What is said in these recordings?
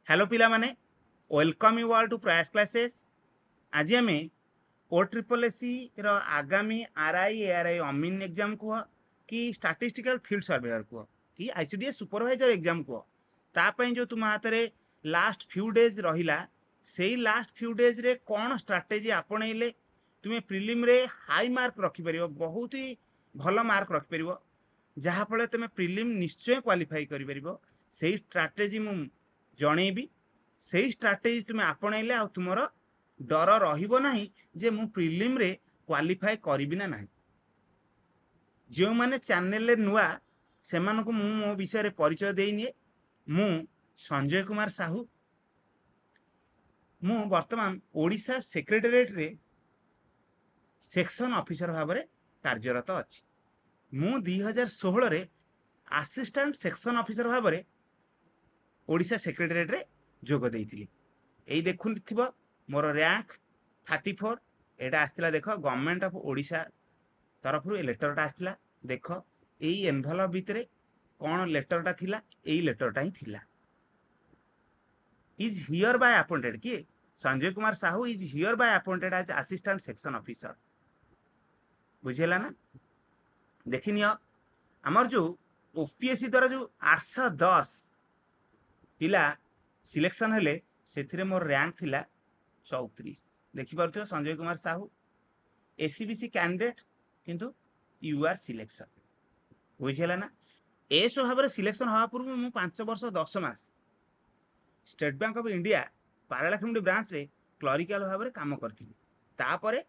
Hello पिला माने welcome you all to प्रयास क्लासेस। आज आम ओ ट्रिपल एस रो आगामी आरआई एआरआई अमीन एग्जाम कह कि स्टैटिस्टिकल फील्ड सर्वेयर कह कि आईसीडीएस सुपरवाइजर एग्जाम कह तापाई जो तुम हाथ में लास्ट फ्यू डेज रहिला से लास्ट फ्यू डेज रे कौन स्ट्राटेजी आपणइले तुम्हें प्रिलिम रे हाई मार्क रखिपर बहुत ही भल मार्क रखिपर जहाँफल तुम प्रिलिम निश्चय क्वालिफाई कर स्ट्राटेजी मु जनईबी से स्ट्राटेजी तुम्हें आपणइले आ तुमर डर रहिबो नाही जे मु प्रिलिम रे क्वालिफाई करिबि ना नाही। जो माने चैनल रे नुआ सेमानकु मु मो विषय रे परिचय देइनिए। मु संजय कुमार साहू मु वर्तमान ओडिशा सेक्रेटेरिएट रे सेक्शन ऑफिसर भाव में कार्यरत अच्छी। मु 2016 रे असिस्टेंट सेक्शन ऑफिसर भाव में ओडिशा सेक्रेटेरिएट रे जोग देइथिली। एई देखुथिबो मोर रैंक 34 एटा आस्तिला देख गवर्नमेंट ऑफ ओडिशा तरफ ए लेटरटा आस्तिला देख एई एनवेलप भितरे कौन लेटरटा थिला एई लेटरटा ही थिला। इज हियर बाय अपॉइंटेड किए Sanjay Kumar Sahu is hereby appointed as assistant section officer. बुझेला ना देखिनि आमर जो ओपीएससी द्वारा जो 810 पिला सिलेक्शन हेले से मोर रैंक थिला 34। देखिपे संजय कुमार साहू एसीबीसी कैंडिडेट किंतु यूआर सिलेक्शन बुझेला ना। एस भाव में सिलेक्शन हवा पूर्व मु 5 वर्ष 10 मास state bank of India Paralakhemundi branch रे क्लरिकल भाव में काम करथिली। तापरे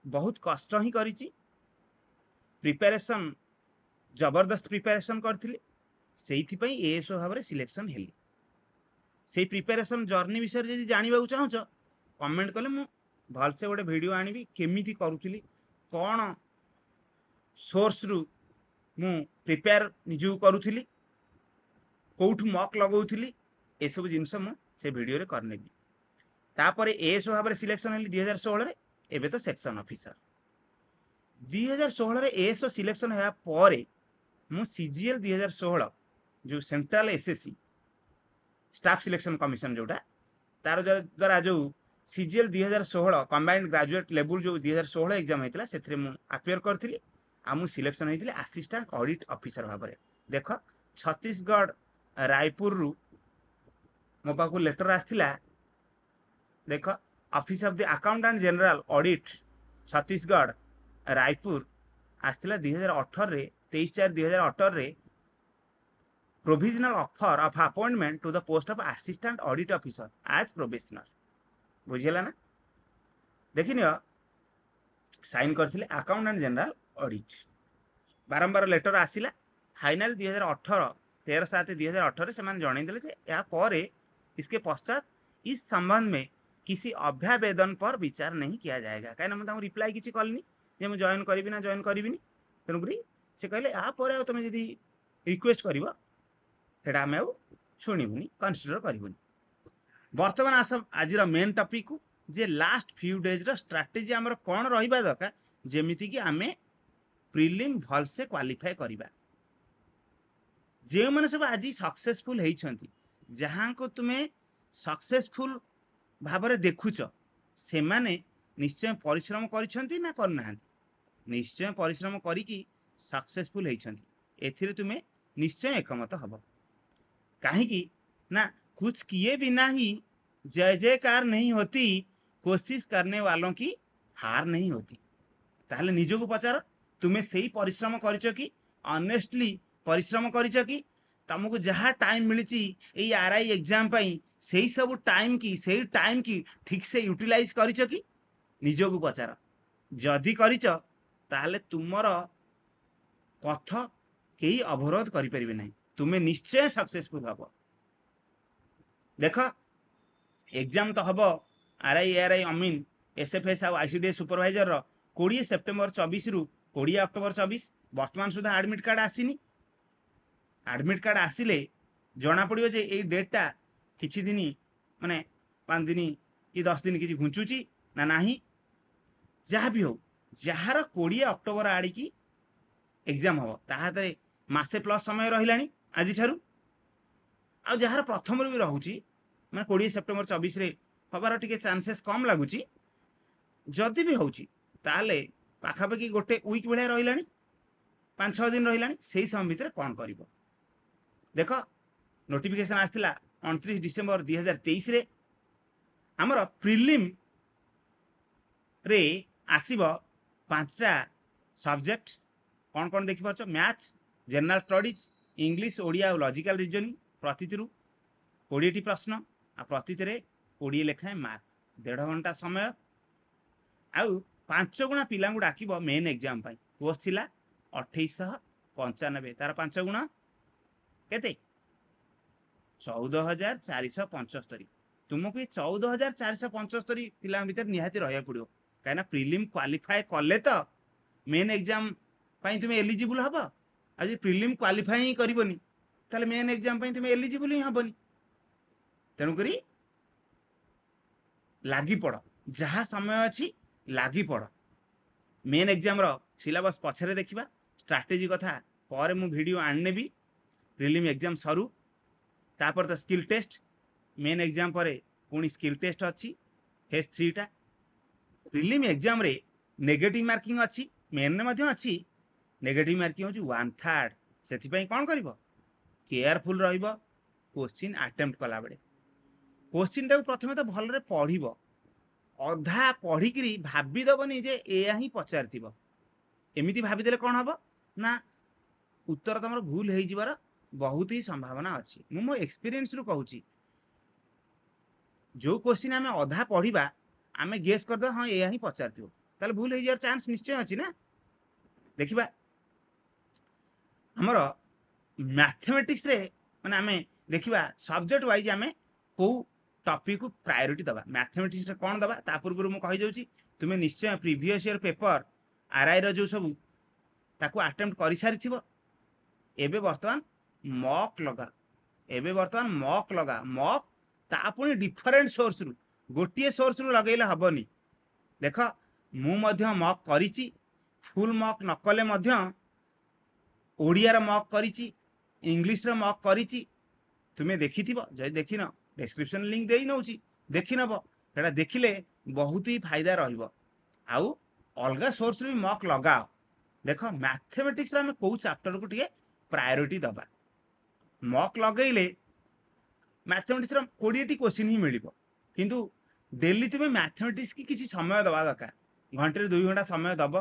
बहुत कष्ट ही करिछि प्रिपरेशन जबरदस्त प्रिपरेशन करथिली सेइथि पई एस भाव में सिलेक्शन हेली। से प्रिपरेशन जर्नी विषय जदि जानवा चाहूच कमेंट कले मु भलसे गोटे वीडियो आनिबी केमिति करूथिली कौन सोर्स रु मु प्रिपेयर निजु करूथिली कोठु मॉक लगौथिली ए सब जिनस मु से वीडियो रे करनेबी। तापरे एस भाव में सिलेक्शन हेली 2016 रे एबे तो सेक्शन ऑफिसर 2016 रे एस सिलेक्शन हेबा परे मु सीजीएल 2016 जो central SSC staff selection commission जोटा तार द्वारा जो सीजीएल 2016 कंबाइंड ग्रेजुएट लेवल जो 2016 एग्जाम होता से अपियर करी आ मु सिलेक्शन होती असिस्टेंट ऑडिट ऑफिसर भाव में। देख छत्तीसगढ़ रायपुर रु मो पाक लेटर आसला देख office of the accountant general audit Chhattisgarh Raipur आसला 2018 रे 23/4/2018 रे provisional offer of appointment to the post of assistant audit officer as probationer. बुझेला ना देखिन साइन करथिले अकाउंटेंट जनरल ऑडिट बारंबार लेटर आसिला फाइनल 2018 13/7/2018 से जन देले या पर इसके पश्चात इस संबंध में किसी अभ्यावेदन पर विचार नहीं किया जाएगा। कहीं मुझे रिप्लाई किसी कलनी जे मुझे जॉइन करी ना जॉइन करी तेणुक से कहले या पर तुम जदि रिक्वेस्ट कर आम शुणुनि कनसीडर करूनी। बर्तमान आस आज मेन टॉपिक को जे लास्ट फ्यू डेज स्ट्राटेजी आमर कौन रहा दरकार जेमिति कि आम प्रिलिम भल से क्वालिफाई करवा। जो मैंने सब आज सक्सेसफुल होती जहाँ को तुम्हें सक्सेसफुल भाव में देखुच से माने निश्चय परिश्रम करिसेंती ना करना निश्चय परिश्रम करी सक्सेसफुल होती एथिरे तुम्हें निश्चय एकमत हब। कहीं ना कुछ किए बिना ही जय जयकार नहीं होती कोशिश करने वालों की हार नहीं होती। ताहले निजको पचार तुम्हें सही परिश्रम करिछ कि ऑनेस्टली परिश्रम करिछ कि तुमको जहाँ टाइम मिली आरआई एग्जाम पाई सही सब टाइम की ठीक से यूटिलाइज करिछ कि निजको पचार जदि करिछ ताहले तुमर पथ कई अवरोध करि नहीं तुम्हें निश्चय सक्सेसफुल हब। देख एग्जाम तो हम आरआई एआरआई अमीन एसएफएस आ आईसीडीएस सुपरवाइजर 20 सेप्टेम्बर 24 रु 20 अक्टोबर 24 वर्तमान सुधा एडमिट कार्ड आसीनी। एडमिट कार्ड आसिले जना पड़ो जे ये डेटा किछि दिन माने 5 दिन कि 10 दिन किछि घुंचुची ना नाही जहाँ भी हो जार 20 अक्टोबर आड़िकी एग्जाम हम ताहाते मासे प्लस समय रहिलानी आज ठारू ଆଉ ଯାହାର ପ୍ରଥମରୁ ବି ରହୁଛି ମାନେ 20 ସେପ୍ଟେମ୍ବର 24ରେ ହବାର ଟିକେ ଚାନ୍ସେସ୍ କମ୍ ଲାଗୁଛି। ଯଦି ବି ହେଉଛି ତାହେଲେ ପାଖାପାଖି ଗୋଟେ ୱିକ୍ ଭଳିଆ ରହିଲାଣି, 5-6 ଦିନ ରହିଲାଣି। ସେଇ ସମୟ ଭିତରେ କ'ଣ କରିବ ଦେଖ। ନୋଟିଫିକେସନ୍ ଆସିଥିଲା 29 ଡିସେମ୍ବର 2023ରେ। ଆମର ପ୍ରିଲିମ୍ରେ ଆସିବ 5ଟା ସବଜେକ୍ଟ। କ'ଣ କ'ଣ ଦେଖିପାରୁଛ? Math, general studies, English, Odia ଆଉ ଲଜିକାଲ ରିଜନିଂ। ପ୍ରତିଥିରୁ 20ଟି ପ୍ରଶ୍ନ, ଆଉ ପ୍ରତିଥିରେ 20 ଲେଖାଏଁ ମାର୍କ। 1.5 ଘଣ୍ଟା ସମୟ। ଆଉ 5 ଗୁଣା ପିଲାଙ୍କୁ ଡାକିବ ମେନ୍ ଏକ୍ଜାମ ପାଇଁ। ପୋଷ୍ଟ ଥିଲା 2895, ତାର 5 ଗୁଣ କେତେ? 14,475। ତୁମକୁ ଏ 14,475 ପିଲାଙ୍କ ଭିତରେ ନିହାତି ରହିବାକୁ ପଡ଼ିବ, କାହିଁକିନା ପ୍ରିଲିମ୍ କ୍ୱାଲିଫାଏ କଲେ ତ ମେନ୍ ଏକ୍ଜାମ ପାଇଁ ତୁମେ ଏଲିଜିବୁଲ୍ ହେବ। ଆଉ ଯଦି ପ୍ରିଲିମ୍ କ୍ୱାଲିଫାଏ ହିଁ କରିବନି ତାହେଲେ ମେନ୍ ଏକ୍ଜାମ ପାଇଁ ତୁମେ ଏଲିଜିବୁଲ୍ ହିଁ ହେବନି। ତେଣୁକରି ଲାଗିପଡ଼, ଯାହା ସମୟ ଅଛି ଲାଗିପଡ଼। ମେନ୍ ଏକ୍ଜାମର ସିଲାବସ୍ ପଛରେ ଦେଖିବା, ଷ୍ଟ୍ରାଟେଜି କଥା ପରେ ମୁଁ ଭିଡ଼ିଓ ଆଣିନେବି। ପ୍ରିଲିମ୍ ଏକ୍ଜାମ ସରୁ, ତାପରେ ତ ସ୍କିଲ୍ ଟେଷ୍ଟ। ମେନ୍ ଏକ୍ଜାମ ପରେ ପୁଣି ସ୍କିଲ୍ ଟେଷ୍ଟ ଅଛି, ଫେଜ୍ 3ଟା। ପ୍ରିଲିମ୍ ଏକ୍ଜାମରେ ନେଗେଟିଭ୍ ମାର୍କିଂ ଅଛି, ମେନ୍ରେ ମଧ୍ୟ ଅଛି। ନେଗେଟିଭ୍ ମାର୍କିଂ ହେଉଛି 1/3। ସେଥିପାଇଁ କ'ଣ କରିବ? କେୟାରଫୁଲ୍ ରହିବ କୋଶ୍ଚିନ୍ ଆଟେମ୍ପ୍ଟ କଲାବେଳେ। କୋଶ୍ଚିନ୍ଟାକୁ ପ୍ରଥମେ ତ ଭଲରେ ପଢ଼ିବ। ଅଧା ପଢ଼ିକିରି ଭାବିଦେବନି ଯେ ଏଇଆ ହିଁ ପଚାରିଥିବ। ଏମିତି ଭାବିଦେଲେ କ'ଣ ହେବ ନା ଉତ୍ତର ତୁମର ଭୁଲ ହେଇଯିବାର ବହୁତ ହି ସମ୍ଭାବନା ଅଛି। ମୁଁ ମୋ ଏକ୍ସପିରିଏନ୍ସରୁ କହୁଛି, ଯେଉଁ କୋଶ୍ଚିନ୍ ଆମେ ଅଧା ପଢ଼ିବା, ଆମେ ଗେସ୍ କରିଦେବା ହଁ ଏଇଆ ହିଁ ପଚାରିଥିବ, ତାହେଲେ ଭୁଲ ହେଇଯିବାର ଚାନ୍ସ ନିଶ୍ଚୟ ଅଛି ନା। ଦେଖିବା ଆମର ମ୍ୟାଥମେଟିକ୍ସରେ ମାନେ ଆମେ ଦେଖିବା ସବଜେକ୍ଟ ୱାଇଜ୍ ଆମେ କେଉଁ ଟପିକ୍କୁ ପ୍ରାୟୋରିଟି ଦେବା। ମ୍ୟାଥମେଟିକ୍ସରେ କ'ଣ ଦେବା ତା ପୂର୍ବରୁ ମୁଁ କହିଦେଉଛି। ତୁମେ ନିଶ୍ଚୟ ପ୍ରିଭିୟସ୍ ଇୟର୍ ପେପର୍ ଆର୍ଆଇର ଯେଉଁ ସବୁ ତାକୁ ଆଟେମ୍ପ୍ଟ କରିସାରିଥିବ। ଏବେ ବର୍ତ୍ତମାନ ମକ୍ ଲଗା। ମକ୍ ତା ପୁଣି ଡିଫରେଣ୍ଟ ସୋର୍ସରୁ, ଗୋଟିଏ ସୋର୍ସରୁ ଲଗେଇଲେ ହେବନି। ଦେଖ ମୁଁ ମଧ୍ୟ ମକ୍ କରିଛି, ଫୁଲ୍ ମକ୍ ନ କଲେ ମଧ୍ୟ ଓଡ଼ିଆର ମକ୍ କରିଛି, ଇଂଲିଶର ମକ୍ କରିଛି। ତୁମେ ଦେଖିଥିବ, ଯଦି ଦେଖିନ ଡେସ୍କ୍ରିପ୍ସନ୍ ଲିଙ୍କ୍ ଦେଇ ନେଉଛି, ଦେଖିନେବ। ସେଇଟା ଦେଖିଲେ ବହୁତ ହି ଫାଇଦା ରହିବ। ଆଉ ଅଲଗା ସୋର୍ସରୁ ବି ମକ୍ ଲଗାଅ। ଦେଖ ମ୍ୟାଥମେଟିକ୍ସରେ ଆମେ କେଉଁ ଚାପ୍ଟରକୁ ଟିକେ ପ୍ରାୟୋରିଟି ଦେବା। ମକ୍ ଲଗେଇଲେ ମ୍ୟାଥମେଟିକ୍ସର 20ଟି କୋଶ୍ଚିନ୍ ହିଁ ମିଳିବ, କିନ୍ତୁ ଡେଲି ତୁମେ ମ୍ୟାଥମେଟିକ୍ସ କି କିଛି ସମୟ ଦେବା ଦରକାର। ଘଣ୍ଟାରୁ 2 ଘଣ୍ଟା ସମୟ ଦେବ,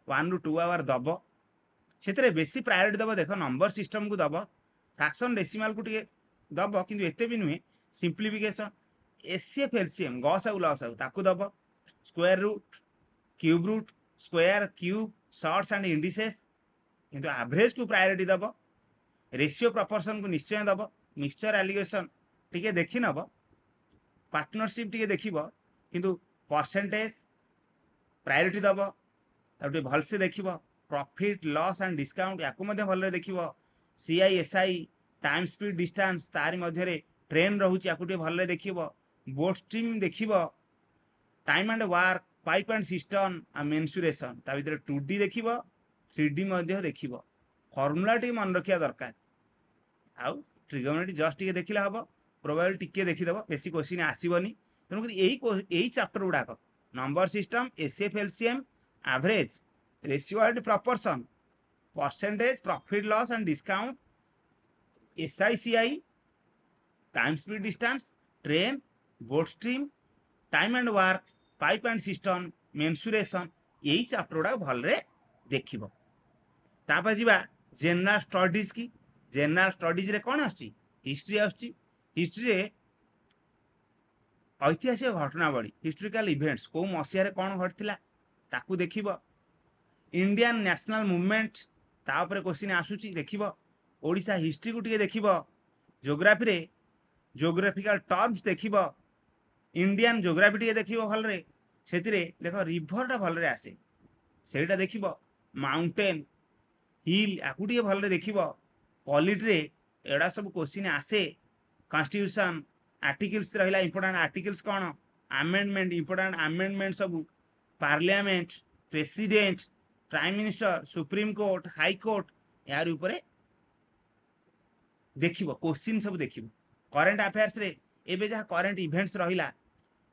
1 ରୁ 2 ଆୱାର ଦେବ। ସେଥିରେ ବେଶୀ ପ୍ରାୟୋରିଟି ଦେବ। ଦେଖ ନମ୍ବର ସିଷ୍ଟମକୁ ଦେବ, ଫ୍ରାକ୍ସନ୍ ଡେସିମାଲକୁ ଟିକେ ଦେବ, କିନ୍ତୁ ଏତେ ବି ନୁହେଁ। ସିମ୍ପ୍ଲିଫିକେସନ୍, ଏସିଏଫ୍ ଏଲସିଏମ୍, ଗସାଗୁ ଲସାଗୁ ତାକୁ ଦେବ। Square root, cube root, square, cube, surds and indices. କିନ୍ତୁ ଆଭରେଜକୁ ପ୍ରାୟୋରିଟି ଦେବ। ରେସିଓ ପ୍ରପୋର୍ସନକୁ ନିଶ୍ଚୟ ଦେବ। ମିକ୍ସଚର ଆଲିଗେସନ୍ ଟିକେ ଦେଖିନେବ, ପାର୍ଟନରସିପ୍ ଟିକେ ଦେଖିବ, କିନ୍ତୁ ପରସେଣ୍ଟେଜ ପ୍ରାୟୋରିଟି ଦେବ। ତାକୁ ଟିକେ ଭଲସେ ଦେଖିବ। ପ୍ରଫିଟ୍, ଲସ୍ ଆଣ୍ଡ ଡିସ୍କାଉଣ୍ଟ ୟାକୁ ମଧ୍ୟ ଭଲରେ ଦେଖିବ। CISI, ଟାଇମ୍ ସ୍ପିଡ୍ ଡିଷ୍ଟାନ୍ସ, ତାରି ମଧ୍ୟରେ ଟ୍ରେନ୍ ରହୁଛି, ୟାକୁ ଟିକେ ଭଲରେ ଦେଖିବ। ବୋଟ୍ ଷ୍ଟ୍ରିମ୍ ଦେଖିବ। Time and work, pipe and system ଆଉ ମେନ୍ସୁରେସନ୍, ତା ଭିତରେ 2D ଦେଖିବ, 3D ମଧ୍ୟ ଦେଖିବ। ଫର୍ମୁଲା ଟିକେ ମନେ ରଖିବା ଦରକାର। ଆଉ ଟ୍ରିଗୋନୋମେଟ୍ରି ଜଷ୍ଟ ଟିକେ ଦେଖିଲେ ହେବ। ପ୍ରୋବାବିଲିଟି ଟିକେ ଦେଖିଦେବ, ବେଶୀ କୋଶ୍ଚିନ୍ ଆସିବନି। ତେଣୁକରି ଏଇ ଚାପ୍ଟର ଗୁଡ଼ାକ number system, HCF LCM, average, ratio and proportion, percentage, profit loss and discount, SICI, time speed distance, train, boat stream, time and work, pipe and cistern, mensuration, ଏଇ ଚାପ୍ଟର ଗୁଡ଼ାକ ଭଲରେ ଦେଖିବ। ତାପରେ ଯିବା ଜେନେରାଲ ଷ୍ଟଡିଜ୍ କି। ଜେନେରାଲ ଷ୍ଟଡିଜ୍ରେ କ'ଣ ଆସୁଛି? ହିଷ୍ଟ୍ରି ଆସୁଛି। ହିଷ୍ଟ୍ରିରେ ଐତିହାସିକ ଘଟଣାବଳୀ, ହିଷ୍ଟ୍ରିକାଲ ଇଭେଣ୍ଟସ୍, କେଉଁ ମସିହାରେ କ'ଣ ଘଟିଥିଲା ତାକୁ ଦେଖିବ। ଇଣ୍ଡିଆନ୍ ନ୍ୟାସନାଲ ମୁଭମେଣ୍ଟ, ତା ଉପରେ କୋଶ୍ଚିନ୍ ଆସୁଛି, ଦେଖିବ। ଓଡ଼ିଶା ହିଷ୍ଟ୍ରିକୁ ଟିକେ ଦେଖିବ। ଜୋଗ୍ରାଫିରେ ଜୋଗ୍ରାଫିକାଲ ଟର୍ମସ୍ ଦେଖିବ। ଇଣ୍ଡିଆନ୍ ଜୋଗ୍ରାଫି ଟିକେ ଦେଖିବ ଭଲରେ। ସେଥିରେ ଦେଖ ରିଭରଟା ଭଲରେ ଆସେ, ସେଇଟା ଦେଖିବ। ମାଉଣ୍ଟେନ୍, ହିଲ୍, ୟାକୁ ଟିକେ ଭଲରେ ଦେଖିବ। ପଲିଟିରେ ଏଗୁଡ଼ା ସବୁ କୋଶ୍ଚିନ୍ ଆସେ। କନଷ୍ଟିଟ୍ୟୁସନ୍, ଆର୍ଟିକିଲ୍ସ ରହିଲା, ଇମ୍ପୋର୍ଟାଣ୍ଟ ଆର୍ଟିକିଲ୍ସ କ'ଣ, ଆମେଣ୍ଡମେଣ୍ଟ, ଇମ୍ପୋର୍ଟାଣ୍ଟ ଆମେଣ୍ଡମେଣ୍ଟ ସବୁ, parliament, president, Prime minister, supreme court, high court, ୟାର ଉପରେ ଦେଖିବ। କୋଶ୍ଚିନ୍ ସବୁ ଦେଖିବ। करेन्ट अफेयर्स रे एबे जहाँ करेन्ट इवेंट्स रहिला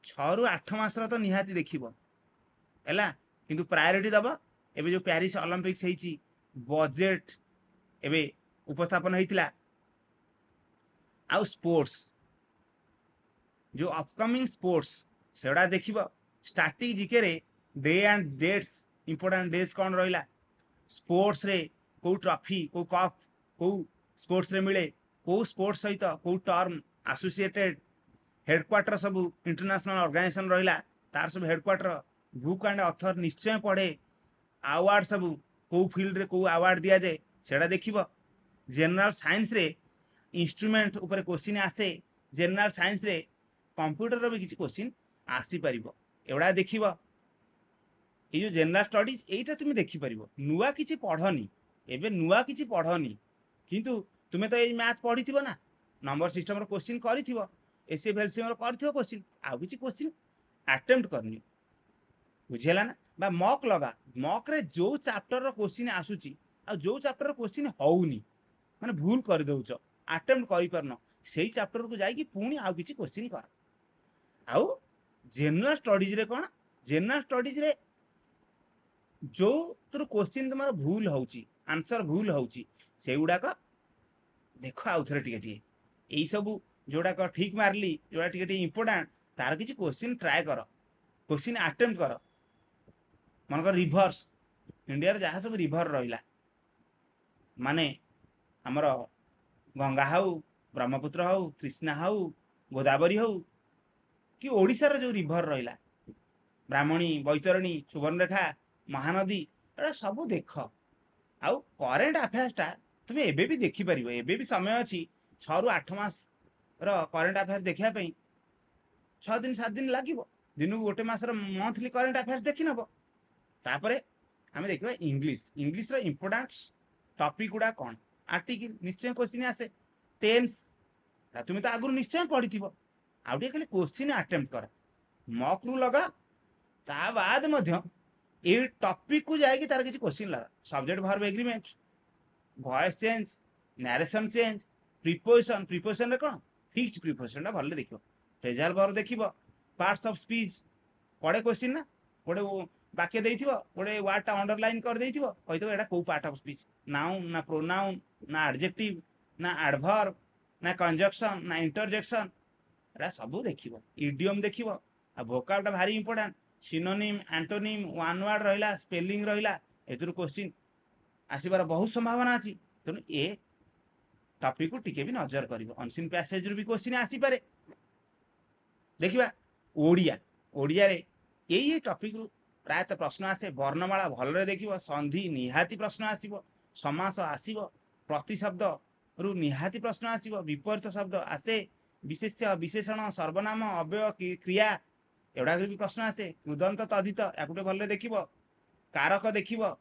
6 रु 8 मासर तो निहाती देखिबो हैला किंतु प्रायोरिटी दबो एबे जो पेरिस ओलंपिक्स हेची बजेट एबे उपस्थापन हेतिला आउ स्पोर्ट्स जो अपकमिंग स्पोर्ट्स सेड़ा देखिबो स्टैटिक जीके रे day and dates important days कौन रहिला स्पोर्ट्स रे को ट्रॉफी को कप को स्पोर्ट्स रे मिले को स्पोर्ट्स सहित को टर्म एसोसिएटेड हेडक्वार्टर सब इंटरनेशनल ऑर्गेनाइजेशन रहिला तार सब हेडक्वार्टर बुक एंड ऑथर निश्चय पढ़े अवार्ड सब को फील्ड रे को अवार्ड दिया जाए सेड़ा देखिबो जनरल साइंस रे इंस्ट्रूमेंट ऊपर क्वेश्चन आसे जनरल साइंस रे कंप्यूटर रो भी किछि क्वेश्चन आसी परिबो एवडा देखिबो ये जो जनरल स्टडीज एटा तुम देखि परिबो नुआ किछि पढ़नी एबे नुआ किछि पढ़नी किंतु तुमे तो ए मैथ पढ़िथिबो ना नंबर सिस्टम रो क्वेश्चन करिथिबो एसएफ एलसीएम रो करिथिबो क्वेश्चन आ किछि क्वेश्चन अटेम्प्ट करनी बुझेला ना बा मॉक लगा मॉक रे जो चैप्टर रो क्वेश्चन आसुची आ जो चैप्टर रो क्वेश्चन होउनी माने भूल कर दउचो अटेम्प्ट करि परनो सेही चैप्टर को जाई कि पुनी आ किछि क्वेश्चन कर आउ जनरल स्टडीज रे कोन जनरल स्टडीज रे जो तोर क्वेश्चन तुम्हारा भूल होउची आंसर भूल होउची से गुडाक देख आउ थरे टिके टिके एई सब जोडाक ठीक मारली जोडा टिके टिके इंपोर्टेंट तार किछि क्वेश्चन ट्राई कर क्वेश्चन अटेम्प्ट कर मनकर रिवर्स इंडिया रे जहाँ सब रिवर रहिला माने हमर Ganga how Brahmaputra how Krishna how Godavari how कि ओडिसा रे जो रिवर रहिला ब्राह्मणी बैतरणी सुवर्णरेखा महानदी एटा सब देख आउ करेन्ट अफेयर्सटा तुम एबे भी देखि परिबो एबे भी समय अछि 6 रु 8 मास रो करेन्ट अफेयर देखिया पई 6 दिन 7 दिन लागिबो दिनु गोटे मासर मंथली करेन्ट अफेयर्स देखि नबो तापरे हमें देखिबा इंग्लिश रो इंपोर्टेंट टॉपिक गुडा कोन आर्टिकल निश्चय क्वेश्चन आसे टेंस तुम तो आगु निश्चय पढ़िथिबो आउटे खाली क्वेश्चन अटेम्प्ट कर मॉक रू लगा ता बाद मध्य ए टॉपिक को जाएगी तार किसी क्वेश्चन लगा subject verb agreement voice change narration change preposition रे कोन फिक्स्ड प्रीपोजिशन दा भले देखिबो फ्रेजल वर्ब देखिबो पार्ट्स ऑफ स्पीच पड़े क्वेश्चन ना पड़े वाक्य देइथिबो पड़े वर्ड टा अंडरलाइन कर देइथिबो कहितो एटा को पार्ट ऑफ स्पीच नाउन ना प्रोनाउन ना एडजेक्टिव ना एडवर्ब ना कंजक्शन ना इंटरजेक्शन एटा सब देखिबो इडियम देखिबो आ वोकाब टा भारी important synonym antonym one word रहिला स्पेलिंग रहिला एतुर क्वेश्चन आसीबार बहुत संभावना अछि तेणु ए टॉपिक को टिके भी नजर करिवो अनसीन पैसेज रु भी क्वेश्चन आसी पारे देखिबा ओडिया ओडिया रे एई टॉपिक रु प्रायतः प्रश्न आसे वर्णमाला भलरे देखिबो संधि निहाती प्रश्न आसीबो समास आसीबो प्रतिशब्द रु निहाती प्रश्न आसीबो विपरीत शब्द आसे विशेष्य विशेषण सर्वनाम अव्यय क्रिया एवढा भी प्रश्न आसे कृदंत तद्धित याकुटे भलरे देखिबो कारक देखिबो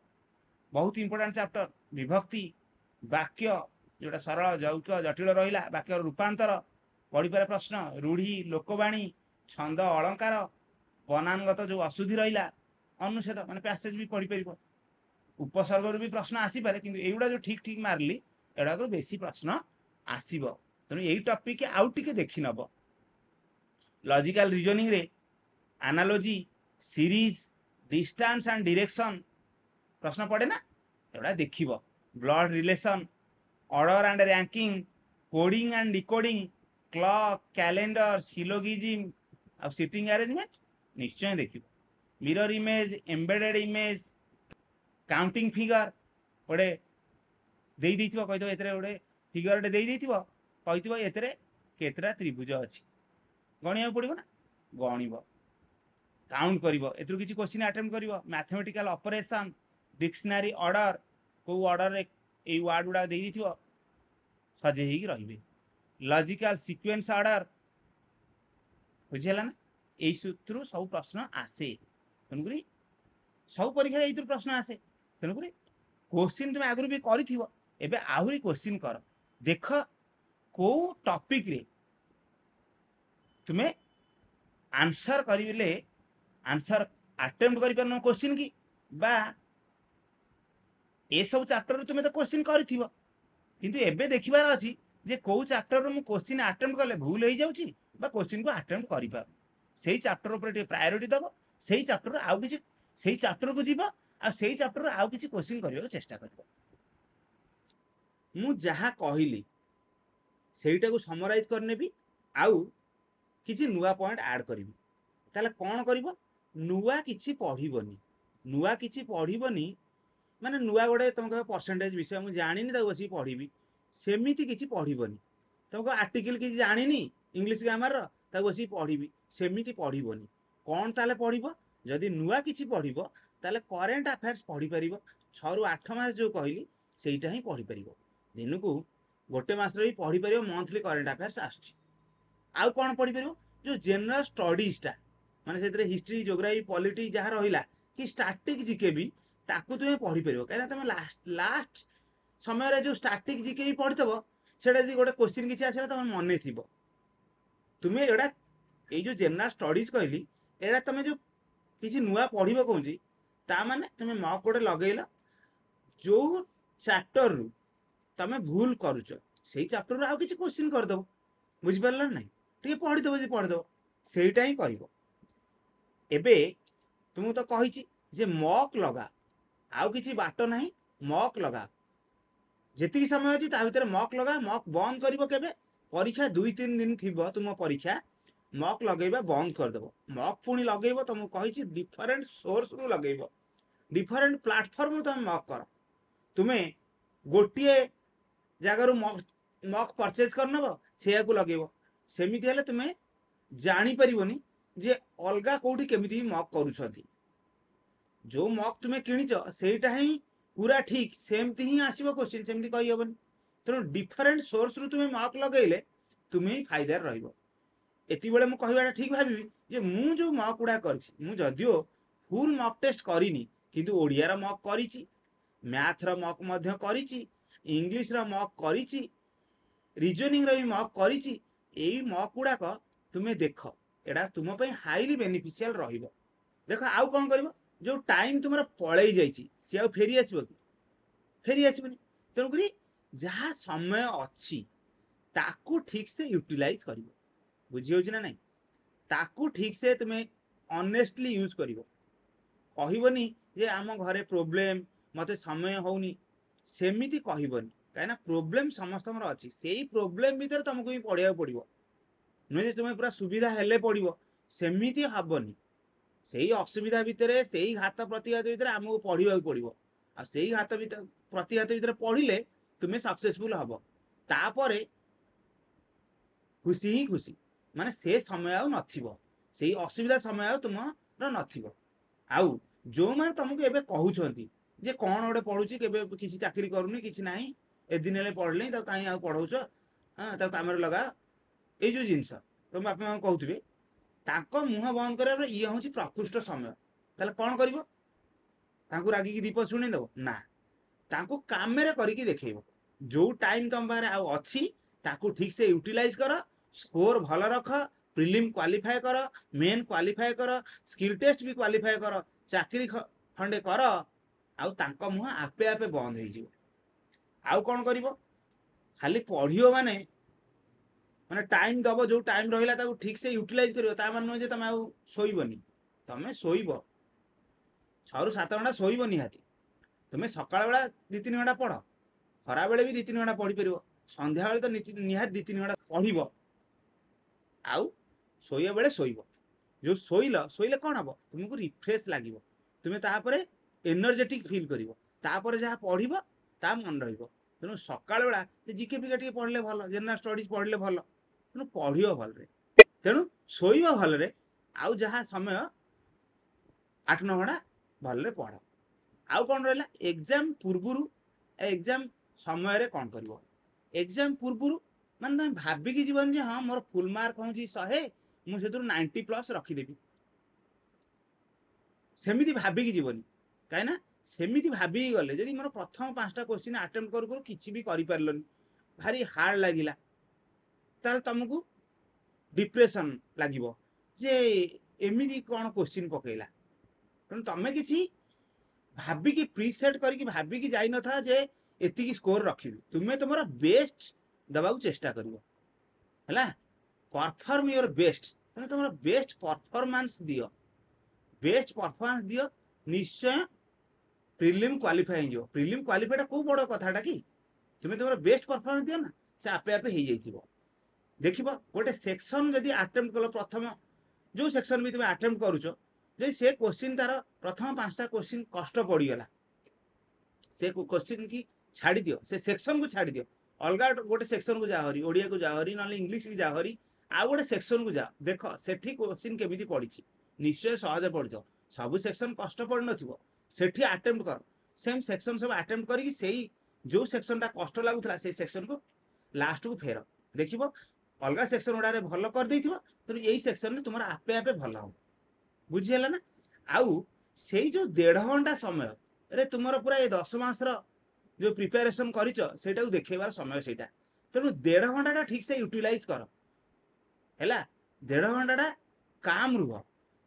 बहुत इंपोर्टेंट चैप्टर विभक्ति वाक्य जोटा सरल जौक जटिल रहिला वाक्य रूपांतर पढ़ी पारे प्रश्न रूढ़ी लोकवाणी छंद अलंकार बनानगत जो अशुद्धि रहिला अनुच्छेद माने पैसेज भी पढ़ी परिबो उपसर्ग रु भी प्रश्न आसी पारे किंतु एगुडा जो ठीक ठीक मारली एडा को बेसी प्रश्न आसीबो तनु एई टॉपिक के आउट टिके देखि नबो लॉजिकल रीजनिंग रे analogy series distance and direction प्रश्न पड़े ना एवडा देखिबो blood relation order and ranking coding and decoding clock calendar syllogism और सीटिंग अरेंजमेंट निश्चय देखिबो mirror image embedded image counting figure गोटे देई देइथिबो कहितो एतरे गोटे फिगर टे देई देइथिबो कहिथिबो एतरे केतरा त्रिभुज अछि गणिया पड़िबो ना गणिबो काउंट करिवो एतरु किछि क्वेश्चन अटेम्प्ट करिवो मैथमेटिकल ऑपरेशन डिक्शनरी ऑर्डर को ऑर्डर रे ए वर्ड गुडा देई दिथिवो सजे हिक रहिबे लॉजिकल सीक्वेंस ऑर्डर बुझिला ना ए सूत्रु सब प्रश्न आसे तनुकरी सब परीक्षा एइतरु प्रश्न आसे तनुकरी क्वेश्चन तुम आगु भी करिथिवो एबे आहुरी क्वेश्चन कर देख को टॉपिक रे तुमे आंसर करिले आंसर अटेम्प्ट करि परनो क्वेश्चन की बा ए सब चैप्टर तुमे तो क्वेश्चन करिथिबो किंतु एबे देखिबार अछि जे कौ चैप्टर मु क्वेश्चन अटेम्प्ट कले भूल हो जाउची बा क्वेश्चन को अटेम्प्ट करि पार सेही चैप्टर ऊपर प्रायोरिटी दबो सेही चैप्टर आउ किछि सेही चैप्टर को जीवा आ सेही चैप्टर आउ किछि क्वेश्चन करबा चेष्टा करबो मु जहा कहली सेहीटा को समराइज करनेबी आउ किछि नुवा पॉइंट ऐड करिवि ताले कोन करिवो नुवा किछि पढिबोनी नुवा किछि पढिबोनी माने नुआ गोटे तुम कह परसेंटेज विषय मुझे जानी बस पढ़ी सेमती किसी पढ़ोनी तुमको आर्टिकल किसी जानी इंग्लीश ग्रामर बस पढ़ी सेमती पढ़ोनी कौन ताले पढ़ जदि नुआ किसी पढ़ ताले करेन्ट अफेयर्स पढ़ी पार 6 ରୁ 8 मास जो कहली सेटा ही पढ़ी पार दिन को गोटे मास भी पढ़ी पार मंथली करेन्ट अफेयर्स आउ कौन पढ़ी पार जो जनरल स्टडीजटा माने से हिस्ट्री जोग्राफी पॉलिटी जहाँ रहा कि स्टैटिक जीके भी ताकू तुम्हें पढ़ी पार कहीं तुम लास्ट समय जो स्टैटिक जीके भी पढ़ी थो से गोटे क्वेश्चन किसी आसला तुम मन थी तुम्हें एड़ा ये जनरल स्टडीज कहली एड़ा तुम जो किसी नुआ पढ़ कौन ताने तुम्हें मक गोटे लगेल जो चैप्टर रु तुम भूल करुच से चैप्टर रु आउ किसी क्वेश्चन करदेव बुझिपार ना टे पढ़ीदेव जी पढ़ीदेव सेटा ही कर एबे तुमको तो कही जे मक लगा आउ किसी बाट ना मक लगा जी समय अच्छी भितर मक लगा मक बंद कर परीक्षा 2-3 दिन थी तुम परीक्षा मक लगेबा बंद करदेव मक पुणी लगेब तुमको कही डिफरेन्ट सोर्स रु लगेब डिफरेन्ट प्लाटफर्म तुम मक कर तुम्हें गोटे जगार मक परचेज करनब से लगेब सेमिति हेले तुम्हें जानीपारनी जे अलगा कौटी केमिति मक करुछंती जो मक तुम्हें किणीच सेटा ही पूरा ठीक सेमती ही आसो क्वेश्चन सेमती कही हेबनी तेणु डिफरेन्ट सोर्स रु तुम्हें मक लगेले तुम्हें ही फायदार रहिबो एति बेले मु कहबाटा ठीक भाबी जे मु जो मक गुडा करछि मु जदियो फुल मक टेस्ट करिनी किंतु ओडिया रा मक करिछि मैथ रा मक मध्य करिछि इंग्लिश रा मक करिछि रीजनिंग रा भी मक करिछि एई मक गुडा को तुम्हें देख एडा तुम पे हाईली बेनिफिशियल रहिबो देखो आउ कोन करबो जो टाइम तुम पलई जाइए सी आ फेरी आसो कि फेरी आसबनी तेणुक जहाँ समय अच्छी ताकू ठीक से यूटिलाइज कर बुझी हो ना नहीं ताकू ठीक से तुम्हें ऑनेस्टली यूज कर कहबनी जे आम घरे प्रोब्लेम मत समय होनी सेमिति कहबनी कहीं प्रोब्लेम समस्त अच्छी से प्रोब्लेम भीतर तुमको ही पढ़ा पड़ो नुहे तुम्हें पूरा सुविधा हेले पड़ो सेमिति हेनी से असुविधा भितर से घात प्रतिघात भितर आमको पढ़ा पड़ो आ से घात प्रतिघात भितर पढ़ले तुम्हें सक्सेसफुल हम तापर खुशी ही खुशी माने से समय आउ नथिबो से असुविधा समय आउ तुम नथिबो आउ जो माने तुमको एबे कहउछंती जे कोन ओडे पढुची केबे किसी चाकरी करूनी किसी नाही ए दिन ले पढ़ले त काई आउ पढौछ हां त कामरे लगा ए जो जिंस तुम बापा मां कहउतबे ताको मुह बंद करे ये हूँ प्रकृष्ट समय ताले कौन कर रागी की दीप शुणी दब ना ताको काम करके देखेब जो टाइम तुम पाखे आउ अच्छी ताको ठीक से यूटिलाइज कर स्कोर भल रख प्रिलिम क्वालिफाई कर मेन क्वालिफाई कर स्किल टेस्ट भी क्वालिफाई कर चाकरी खंडे कर आउ मुह आपे आपे बंद हो आउ कौन कर खाली पढ़ियो माने माने टाइम दब जो टाइम रहा ठीक से यूटिलाइज कर नुहे तुम आउ शोबनी तुम शोब 6 ରୁ 7 घंटा शोब निहाती तुम्हें सकाल बेला 2-3 घंटा पढ़ खरा बेले भी 2-3 घंटा पढ़ी पार संध्या बेले तो निहाती 2-3 घंटा पढ़ आउ शोया बेले शोब जो शोले कौन हम तुमको रिफ्रेश लगे तुम्हें तापर एनर्जेटिक फिल कर जहाँ पढ़ ता मन तेणु सकाल बेला जिके पिके टे पढ़ले भल जनरल स्टडीज पढ़ले भल तेणु पढ़ भल तेणु शोब भल आउ जहाँ समय 8-9 घंटा भल पढ़ आउ कौन रहा एग्जाम पूर्व एग्जाम समय कौन कर एग्जाम पूर्व माने तुम भाविकी जीवन जे हाँ मोर फुल मार्क हूँ 100 मुझे 90+ रखीदेवी सेमिति भाविकी जीवनी कहीं सेमिति भाविकी गले जदि मोर प्रथम 5टा क्वेश्चन अटेम्प्ट करू किसी भी करें भारी हार्ड लगिला ताल तुमको डिप्रेशन लगे जे एमती कौन क्वेश्चन पकेला तेणु तुम कि भाविकी प्रीसेट करके भाविकी जाई न था जे एतिकी स्कोर रखी तुम्हें तुम बेस्ट ଦେବାକୁ ଚେଷ୍ଟା କରିବ ହେଲା। परफॉर्म योर बेस्ट तुम तुम बेस्ट परफॉर्मेंस दियो, बेस्ट परफॉर्मेंस दियो, निश्चय प्रिलिम क्वालिफाई हो। प्रिलिम क्वालिफाईटा कौ बड़ कथाटा कि तुम तुम बेस्ट परफॉर्मेंस दियो ना, से आपे आपे हो जाइथिबो। देखिबो गोटे सेक्शन जदि अटेम्प्ट कलो, प्रथम जो सेक्शन भी तुम अटेम्प्ट करूचो, जे से क्वेश्चन तार प्रथम 5टा क्वेश्चन कष्ट पड़ीगला, से क्वेश्चन की छाड़ी दियो, से सेक्शन को छाड़ी दियो, अलग गोटे सेक्शन को जाहरी, ओडिया को जाहरी, ना इंग्लिश की जाहरी, आउ गोटे सेक्शन को जा, देख सेठी क्वेश्चन केमिति पड़ी, निश्चय सहज पड़ जाओ। सब सेक्शन कष्ट पड़ नथिबो, सेठी अटेम्प्ट कर, सेम सेक्शन सब अटेम्प्ट करी सेही जो सेक्शनटा कष्ट लागुथला से सेक्शन को लास्ट को फेर, देखिबो अलग सेक्शन गुड़ारे भल कर देइथिबो, तो यही सेक्शन में तुम आपे आपे भल हो। बुझीगला ना। आउ से जो 1.5 घंटा समय रे तुमर पूरा ये 10 मास जो प्रिपेरेसन करिच सेटा देखेबार समय सेटा, तेणु 1.5 घंटा ठीक से यूटिलाइज कर हैला। 1.5 घंटा काम रुह,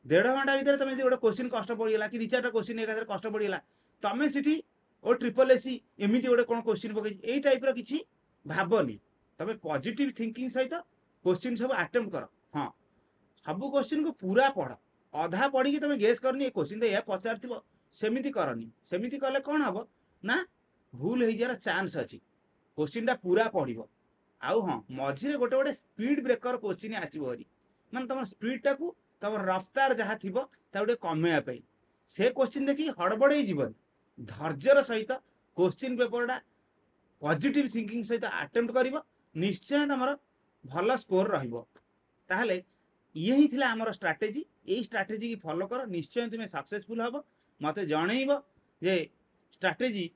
1.5 घंटा भीतर तुम गोटे क्वेश्चन कष्ट पड़गला कि 2-4टा क्वेश्चन एक कष्ट पड़गला, तुम सीठी ओ ट्रिपल एसी एमती गोटे कौन क्वेश्चन पकई यही टाइप किसी भावनी, तुम पॉजिटिव थिंकिंग सहित क्वेश्चन सब अटेम्प्ट कर। हाँ सब क्वेश्चन को पूरा पढ़, अधा पढ़ी तुम गेस करनी क्वेश्चन तो यह पचार सेमिति करनी, सेमिति कले कौन हम ना भूल हो जार चांस अच्छी, क्वेश्चन पूरा पढ़। आउ हाँ मझे गोटे गोटे स्पीड ब्रेकर क्वेश्चन आसरी, माने तुम स्पीडटा को तुम रफ्तार जहाँ थी गोटे कमेवाई, से क्वेश्चन देखिए हड़बड़े जीवन, धैर्यर सहित क्वेश्चन पेपरटा पॉजिटिव थिंकिंग सहित अटेम्प्ट कर, निश्चय तुम भल स्कोर रही। ये ही थिला हमर स्ट्रैटेजी, यही स्ट्रैटेजी की फॉलो कर, निश्चय तुम्हें सक्सेसफुल हम। मत जनइब जे स्ट्रैटेजी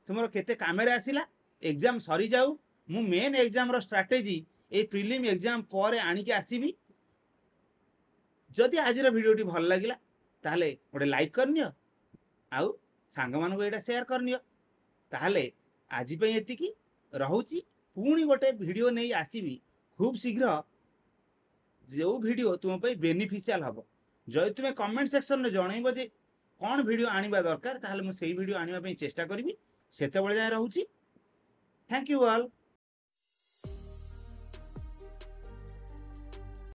तुम केते कामेरे आसिला, एग्जाम सरी जाऊ, मु मेन एग्जाम रो स्ट्रैटेजी ए प्रिलिम एग्जाम पर आनिके आसीबी। जदि आज वीडियोटी भल लगिला ताहले गोटे लाइक करनियो, आउ सांग मानक एटा शेयर करनियो। ताहले आज पे एतिकी रहूची, पुणी गोटे वीडियो नहीं आसीबी खूब शीघ्र, जो वीडियो तुम पे बेनिफिशियल हम। जदि तुम्हें कमेंट सेक्शन में जनइब जे कौन वीडियो आनिबा दरकार, ताहले मु सेही वीडियो आनिबा पे चेष्टा करिबी। सेते बेले जाय रहूची। Thank you all.